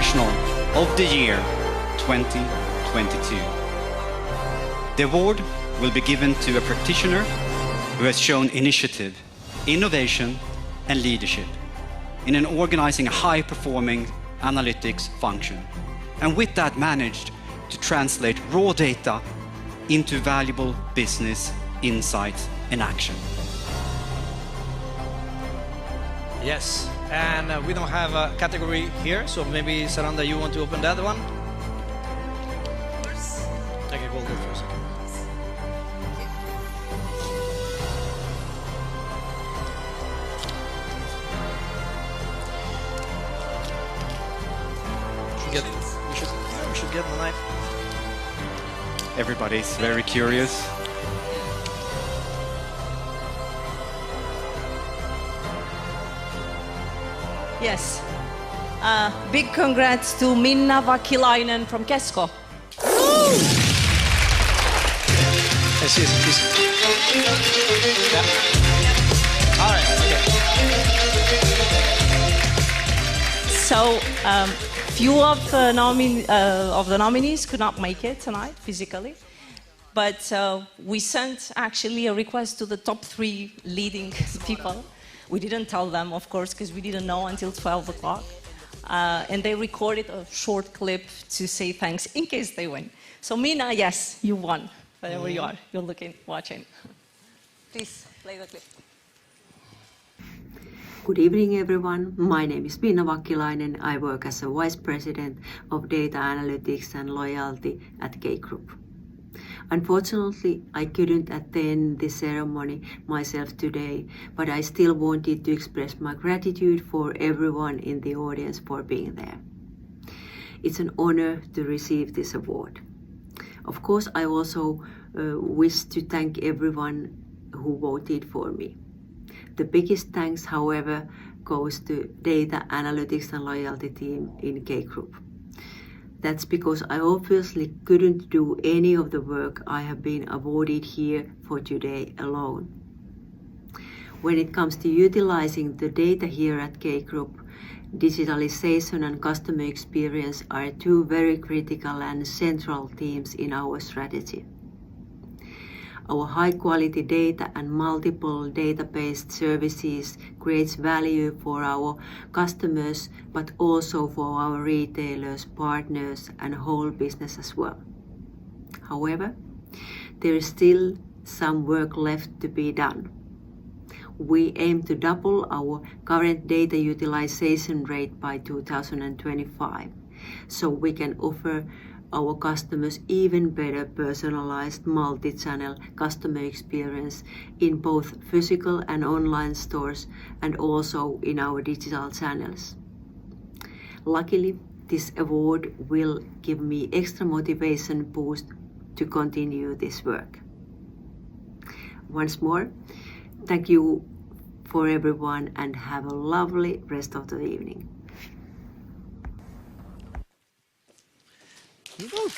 Professional of the Year 2022. The award will be given to a practitioner who has shown initiative, innovation, and leadership in organizing a high-performing analytics function, and with that managed to translate raw data into valuable business insights and action. Yes, and we don't have a category here, so maybe Saranda, you want to open that one? Of course. Okay, we'll go first. We should get the knife. Everybody's very curious. Yes. Big congrats to Minna Vakkilainen from Kesko. Yes. Yeah. All right. Okay. So, few of the nominees could not make it tonight physically, but we sent actually a request to the top 3 leading people. We didn't tell them, of course, because we didn't know until 12 o'clock. And they recorded a short clip to say thanks in case they win. So Minna, yes, you won. Wherever you are, you're looking, watching. Please play the clip. Good evening, everyone. My name is Minna Vakkilainen. I work as a Vice President of Data Analytics and Loyalty at K-Group. Unfortunately, I couldn't attend the ceremony myself today, but I still wanted to express my gratitude for everyone in the audience for being there. It's an honor to receive this award. Of course, I also wish to thank everyone who voted for me. The biggest thanks, however, goes to Data Analytics and Loyalty team in K-Group. That's because I obviously couldn't do any of the work I have been awarded here for today alone. When it comes to utilizing the data here at K-Group, digitalization and customer experience are 2 very critical and central themes in our strategy. Our high-quality data and multiple data-based services creates value for our customers, but also for our retailers, partners, and whole business as well. However, there is still some work left to be done. We aim to double our current data utilization rate by 2025, so we can offer our customers even better personalized multi-channel customer experience in both physical and online stores and also in our digital channels. Luckily, this award will give me extra motivation boost to continue this work. Once more, thank you for everyone and have a lovely rest of the evening. Woo.